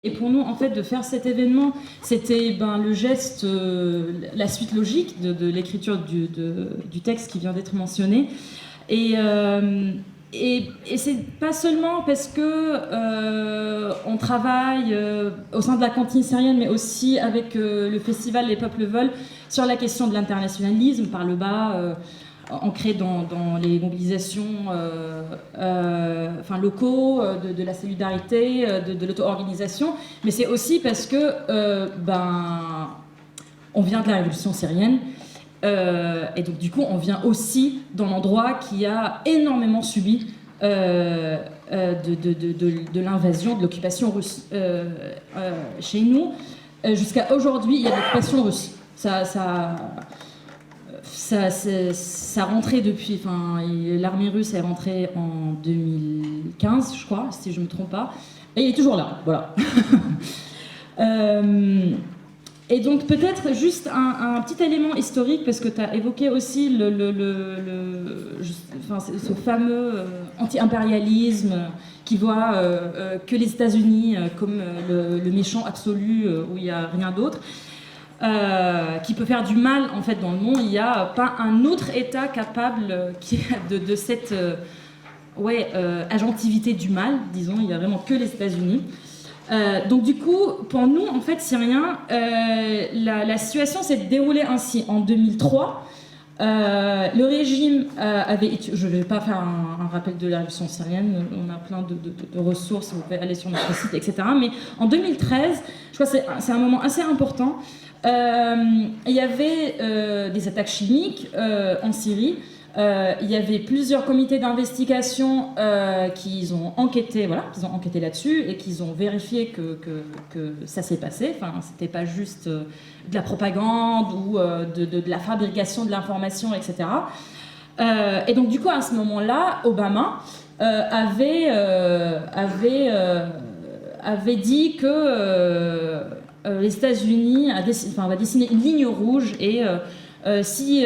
Et pour nous, en fait, de faire cet événement, c'était le geste, la suite logique de l'écriture du texte qui vient d'être mentionné. Et c'est pas seulement parce que on travaille au sein de la cantine syrienne, mais aussi avec le festival Les Peuples Veulent sur la question de l'internationalisme par le bas, ancré dans les mobilisations locaux, de la solidarité, de l'auto-organisation, mais c'est aussi parce que on vient de la révolution syrienne, et donc du coup on vient aussi dans l'endroit qui a énormément subi de l'invasion, de l'occupation russe. Chez nous, jusqu'à aujourd'hui, il y a l'occupation russe. Ça rentrait depuis, l'armée russe est rentrée en 2015, je crois, si je ne me trompe pas, et il est toujours là, voilà. Et donc peut-être juste un petit élément historique, parce que tu as évoqué aussi ce fameux anti-impérialisme qui voit que les États-Unis comme le méchant absolu où il n'y a rien d'autre. Qui peut faire du mal en fait dans le monde. Il n'y a pas un autre État capable de cette agentivité du mal, disons. Il n'y a vraiment que les États-Unis. Donc du coup, pour nous, en fait, Syriens, la situation s'est déroulée ainsi. En 2003, le régime avait... Je ne vais pas faire un rappel de la révolution syrienne, on a plein de ressources, vous pouvez aller sur notre site, etc. Mais en 2013, je crois que c'est un moment assez important, il y avait des attaques chimiques en Syrie. Il y avait plusieurs comités d'investigation qui ont enquêté là-dessus et qui ont vérifié que ça s'est passé. Enfin, c'était pas juste de la propagande ou de la fabrication de l'information, etc. Et donc du coup, à ce moment-là, Obama avait dit que les États-Unis va dessiner une ligne rouge et qui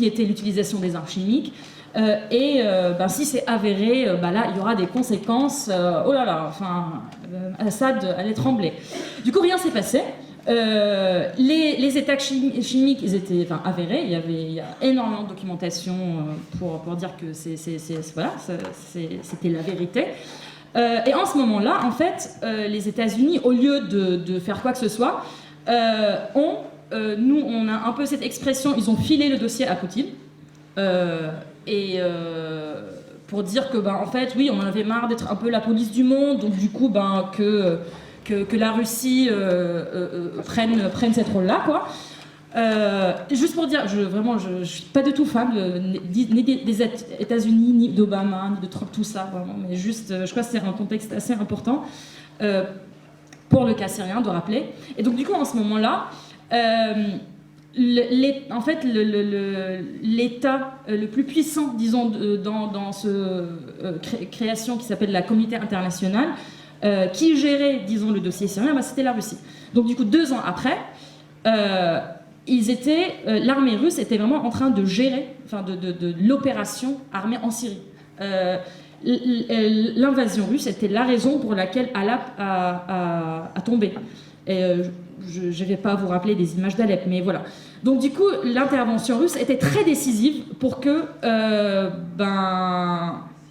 était l'utilisation des armes chimiques. Si c'est avéré, là, il y aura des conséquences. Oh là là, Assad allait trembler. Du coup, rien s'est passé. Les attaques chimiques, ils étaient avérés. Il y a énormément de documentation pour dire que c'était la vérité. Et en ce moment-là, en fait, les États-Unis, au lieu de faire quoi que ce soit, nous, on a un peu cette expression, ils ont filé le dossier à Poutine. Pour dire que, en fait, oui, on en avait marre d'être un peu la police du monde, donc du coup, que la Russie prenne cette rôle-là, quoi. Juste pour dire, je suis pas du tout fan ni des États-Unis, ni d'Obama, ni de Trump, tout ça, vraiment, mais juste, je crois que c'est un contexte assez important pour le cas syrien, de rappeler. Et donc, du coup, en ce moment-là, l'État le plus puissant, disons, dans cette création qui s'appelle la Communauté internationale, qui gérait, disons, le dossier syrien, c'était la Russie. Donc, du coup, 2 ans après, l'armée russe était vraiment en train de gérer, de l'opération armée en Syrie. L'invasion russe était la raison pour laquelle Alep a tombé. Je ne vais pas vous rappeler des images d'Alep, mais voilà. Donc du coup, l'intervention russe était très décisive pour que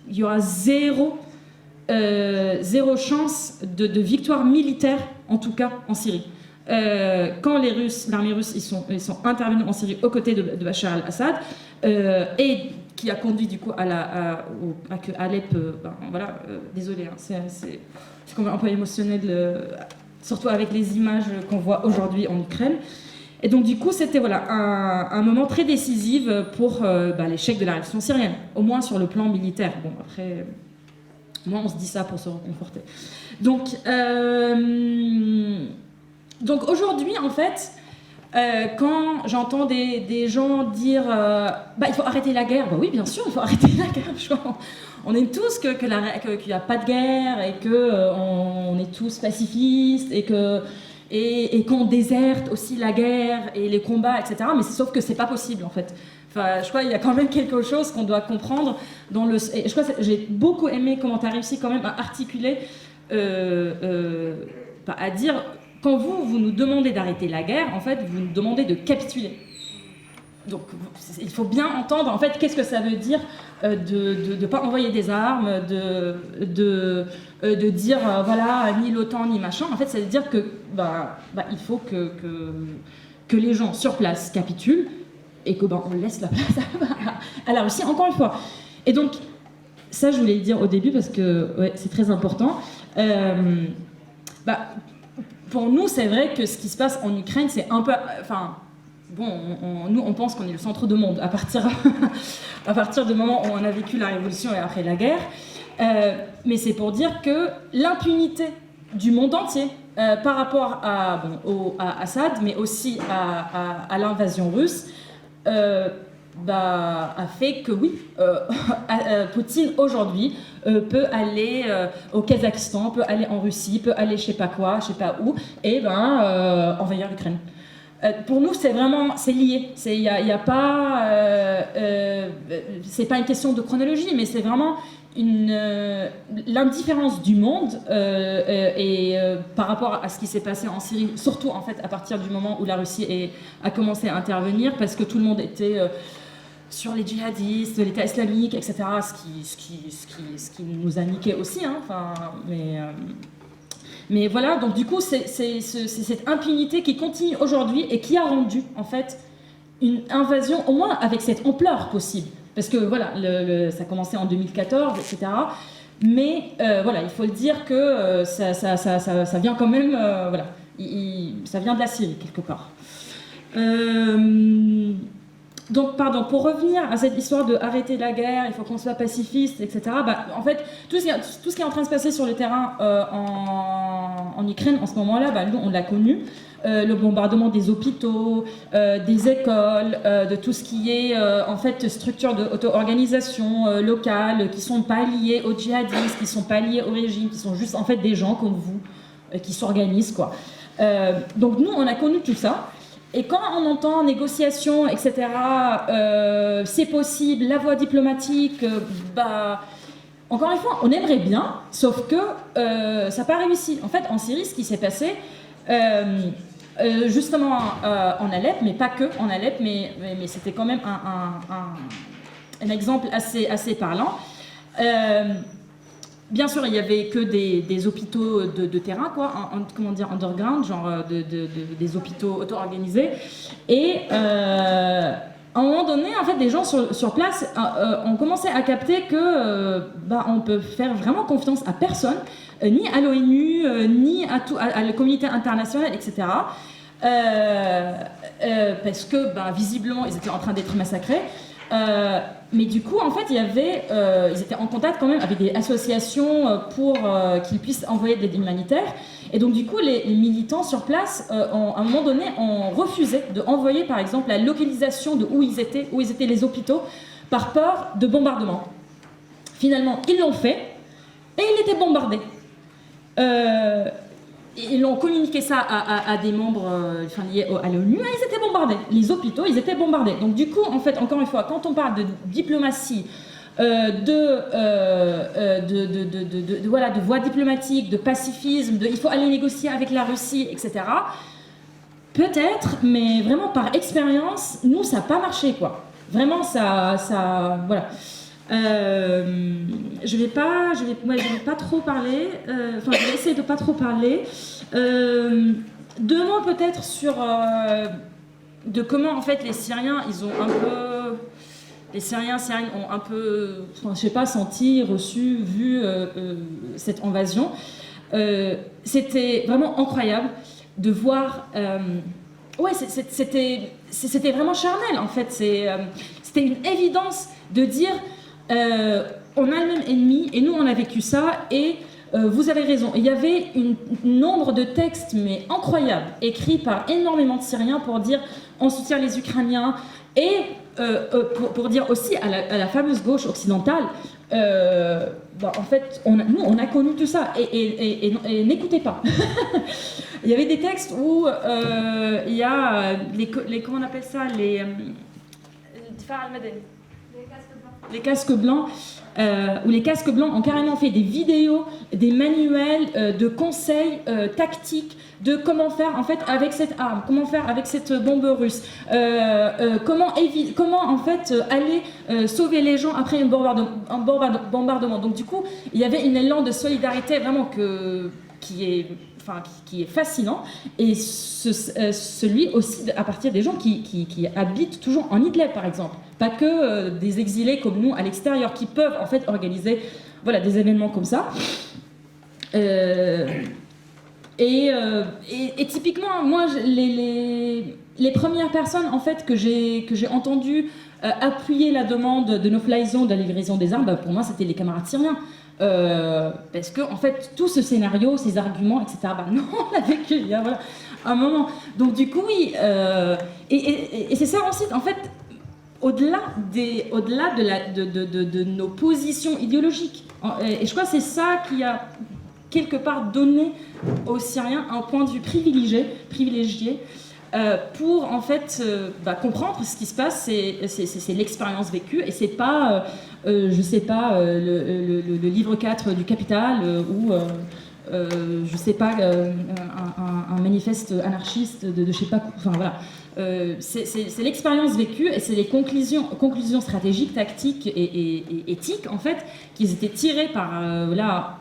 il y aura zéro chance de victoire militaire, en tout cas en Syrie. Quand l'armée russe, ils sont intervenus en Syrie aux côtés de Bachar al-Assad, et qui a conduit du coup à que Alep, désolé, hein, c'est quand même un peu émotionnel, surtout avec les images qu'on voit aujourd'hui en Ukraine. Et donc du coup, c'était un moment très décisif pour l'échec de la révolution syrienne, au moins sur le plan militaire. Bon, après, moi, on se dit ça pour se réconforter. Donc aujourd'hui, en fait, quand j'entends des gens dire il faut arrêter la guerre, oui, bien sûr, il faut arrêter la guerre. On aime tous qu'il n'y a pas de guerre et qu'on est tous pacifistes et qu'on déserte aussi la guerre et les combats, etc. Mais sauf que c'est pas possible, en fait. Je crois qu'il y a quand même quelque chose qu'on doit comprendre et je crois que j'ai beaucoup aimé comment tu as réussi quand même à articuler à dire, quand vous nous demandez d'arrêter la guerre, en fait, vous nous demandez de capituler. Donc, il faut bien entendre, en fait, qu'est-ce que ça veut dire de ne pas envoyer des armes, de dire, voilà, ni l'OTAN, ni machin. En fait, ça veut dire que il faut que les gens sur place capitulent et que on laisse la place à la Russie, encore une fois. Et donc, ça, je voulais le dire au début parce que ouais, c'est très important. Pour nous, c'est vrai que ce qui se passe en Ukraine, c'est un peu... Bon, nous, on pense qu'on est le centre du monde à partir du moment où on a vécu la révolution et après la guerre. Mais c'est pour dire que l'impunité du monde entier par rapport à Assad, mais aussi à l'invasion russe, a fait que oui, Poutine aujourd'hui peut aller au Kazakhstan, peut aller en Russie, peut aller je sais pas quoi, je sais pas où, et envahir l'Ukraine. Pour nous, c'est lié. Il y a pas, c'est pas une question de chronologie, mais c'est vraiment l'indifférence du monde par rapport à ce qui s'est passé en Syrie, surtout en fait à partir du moment où la Russie a commencé à intervenir, parce que tout le monde était sur les djihadistes, l'État islamique, etc. Ce qui nous a niqué aussi, hein, mais voilà, donc du coup, c'est cette impunité qui continue aujourd'hui et qui a rendu, en fait, une invasion, au moins avec cette ampleur possible. Parce que, voilà, ça a commencé en 2014, etc. Mais, voilà, il faut le dire que ça vient quand même, voilà, ça vient de la Syrie, quelque part. Donc, pardon, pour revenir à cette histoire de arrêter la guerre, il faut qu'on soit pacifiste, etc. En fait, tout ce qui est en train de se passer sur le terrain en Ukraine en ce moment-là, nous, on l'a connu. Le bombardement des hôpitaux, des écoles, de tout ce qui est en fait structures d'auto-organisation locales qui sont pas liées aux djihadistes, qui sont pas liées au régime, qui sont juste en fait des gens comme vous qui s'organisent, quoi. Donc nous, on a connu tout ça. Et quand on entend négociations, etc., c'est possible, la voie diplomatique, encore une fois, on aimerait bien, sauf que ça n'a pas réussi. En fait, en Syrie, ce qui s'est passé, justement en Alep, mais pas que en Alep, mais c'était quand même un exemple assez parlant. Bien sûr, il n'y avait que des hôpitaux de terrain, quoi, comment dire, underground, genre des hôpitaux auto-organisés. Et à un moment donné, en fait, des gens sur place ont commencé à capter que on peut faire vraiment confiance à personne, ni à l'ONU, ni à la communauté internationale, etc. Parce que visiblement, ils étaient en train d'être massacrés. Mais du coup, en fait, ils étaient en contact quand même avec des associations pour qu'ils puissent envoyer de l'aide humanitaire. Et donc, du coup, les militants sur place, à un moment donné, ont refusé d'envoyer, par exemple, la localisation de où ils étaient les hôpitaux, par peur de bombardement. Finalement, ils l'ont fait, et ils étaient bombardés. Ils ont communiqué ça à des membres liés à l'ONU, et ils étaient bombardés. Les hôpitaux, ils étaient bombardés. Donc du coup, en fait, encore une fois, quand on parle de diplomatie, de voie diplomatique, de pacifisme, il faut aller négocier avec la Russie, etc. Peut-être, mais vraiment par expérience, nous, ça n'a pas marché, quoi. Vraiment, ça voilà. Je vais pas trop parler. Je vais essayer de pas trop parler. Deux mots peut-être sur de comment en fait les Syriens, Syriennes ont un peu, je sais pas, senti, reçu, vu cette invasion. C'était vraiment incroyable de voir. C'était vraiment charnel en fait. C'était une évidence de dire. On a le même ennemi et nous on a vécu ça et vous avez raison. Il y avait un nombre de textes mais incroyables écrits par énormément de Syriens pour dire on soutient les Ukrainiens et pour dire aussi à la fameuse gauche occidentale en fait nous on a connu tout ça et n'écoutez pas. Il y avait des textes où il y a les comment on appelle ça les casques blancs où les casques blancs ont carrément fait des vidéos, des manuels de conseils tactiques de comment faire en fait avec cette arme, comment faire avec cette bombe russe, comment en fait aller sauver les gens après un bombardement. Donc du coup, il y avait un élan de solidarité vraiment qui est fascinant, et celui aussi à partir des gens qui habitent toujours en Idlib par exemple, pas que des exilés comme nous à l'extérieur qui peuvent en fait organiser voilà, des événements comme ça. Et typiquement, moi, les premières personnes en fait que j'ai entendu appuyer la demande de no-fly zone de la livraison des armes, bah, pour moi, c'était les camarades syriens. Parce que en fait, tout ce scénario, ces arguments, etc. Bah non, on l'a vécu il y a voilà, un moment. Donc du coup, oui. Et c'est ça ensuite, en fait, au-delà de nos positions idéologiques. Et je crois que c'est ça qui a quelque part donné aux Syriens un point de vue privilégié pour en fait comprendre ce qui se passe. C'est l'expérience vécue, et c'est pas je sais pas le livre 4 du Capital ou je sais pas un manifeste anarchiste de je sais pas, enfin voilà. C'est l'expérience vécue, et c'est les conclusions stratégiques, tactiques et éthiques en fait qui étaient tirées par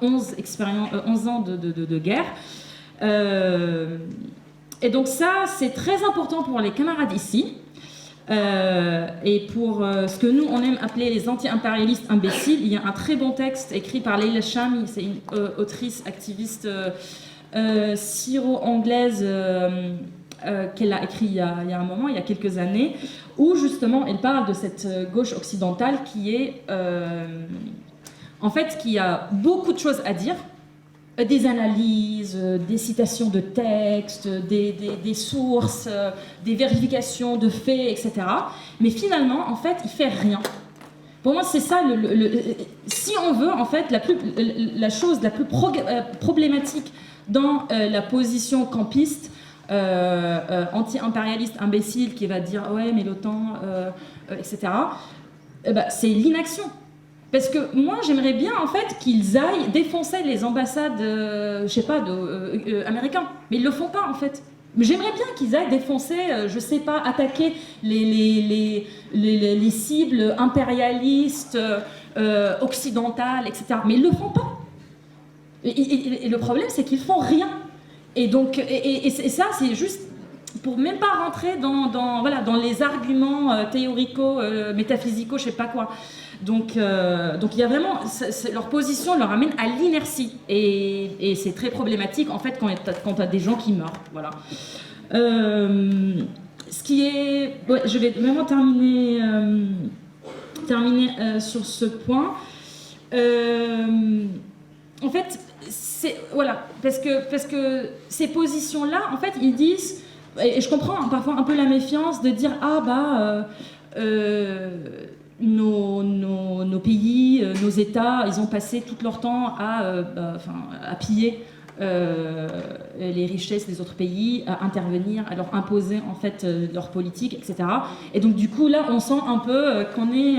11 ans de guerre. Et donc ça, c'est très important pour les camarades ici, et pour ce que nous on aime appeler les anti-impérialistes imbéciles. Il y a un très bon texte écrit par Leila Chami, c'est une autrice activiste syro-anglaise qu'elle a écrit il y a un moment, il y a quelques années, où justement elle parle de cette gauche occidentale qui est en fait qui a beaucoup de choses à dire, des analyses, des citations de textes, des sources, des vérifications de faits, etc. Mais finalement, en fait, il fait rien. Pour moi, c'est ça, si on veut, en fait, la chose la plus problématique dans la position campiste, anti-impérialiste imbécile qui va dire ouais mais l'OTAN etc. C'est l'inaction, parce que moi j'aimerais bien en fait qu'ils aillent défoncer les ambassades je sais pas américains, mais ils le font pas en fait. Mais j'aimerais bien qu'ils aillent défoncer je sais pas, attaquer les cibles impérialistes occidentales, etc. Mais ils le font pas, et le problème c'est qu'ils font rien. Et donc, et ça, c'est juste pour même pas rentrer dans les arguments théorico, métaphysicaux, je sais pas quoi. Donc il y a vraiment, leur position leur amène à l'inertie, et c'est très problématique en fait quand t'as des gens qui meurent. Voilà. Ce qui est, ouais, je vais vraiment terminer sur ce point. En fait, voilà, parce que ces positions-là, en fait, ils disent, et je comprends parfois un peu la méfiance de dire nos pays, nos États, ils ont passé tout leur temps à piller les richesses des autres pays, à intervenir, à leur imposer en fait leur politique, etc. Et donc du coup là, on sent un peu qu'on est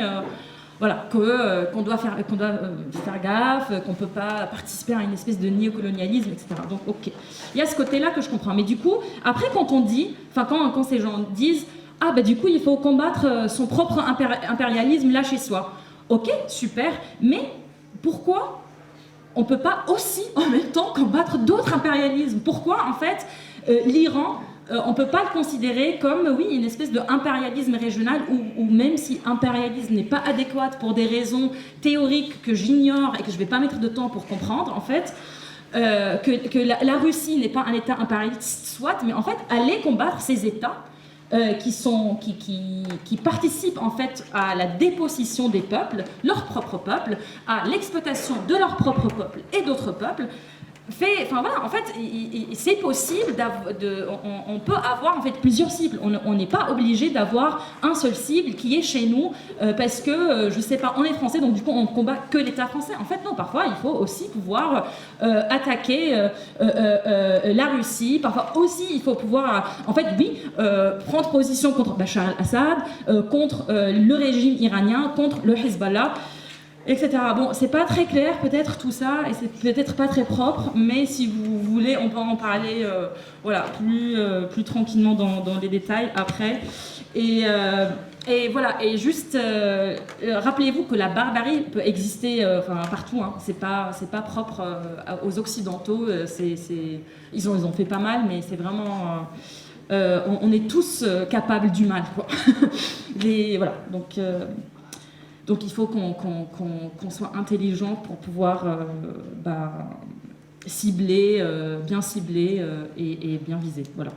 qu'on doit faire gaffe, qu'on peut pas participer à une espèce de néocolonialisme, etc. Donc, ok, il y a ce côté-là que je comprends. Mais du coup, après, quand ces gens disent, du coup, il faut combattre son propre impérialisme là chez soi. Ok, super, mais pourquoi on peut pas aussi en même temps combattre d'autres impérialismes? Pourquoi, en fait, l'Iran, on ne peut pas le considérer comme, oui, une espèce d'impérialisme régional, ou même si impérialisme n'est pas adéquat pour des raisons théoriques que j'ignore et que je ne vais pas mettre de temps pour comprendre, en fait, que la Russie n'est pas un État impérialiste, soit, mais en fait, aller combattre ces États qui participent en fait à la dépossession des peuples, leur propre peuple, à l'exploitation de leur propre peuple et d'autres peuples. En fait, c'est possible, on peut avoir en fait plusieurs cibles. On n'est pas obligé d'avoir un seul cible qui est chez nous parce que, je sais pas, on est français, donc du coup on combat que l'État français. En fait, non, parfois il faut aussi pouvoir attaquer la Russie. Parfois aussi il faut pouvoir, en fait, oui, prendre position contre Bachar al-Assad, contre le régime iranien, contre le Hezbollah. etc. Bon, c'est pas très clair peut-être tout ça, et c'est peut-être pas très propre, mais si vous voulez, on peut en parler voilà, plus tranquillement dans les détails après. Et voilà, et juste rappelez-vous que la barbarie peut exister partout, hein. C'est pas propre aux Occidentaux, ils ont fait pas mal, mais c'est vraiment... on est tous capables du mal, quoi. Voilà, donc il faut qu'on soit intelligent pour pouvoir cibler, bien cibler et bien viser. Voilà.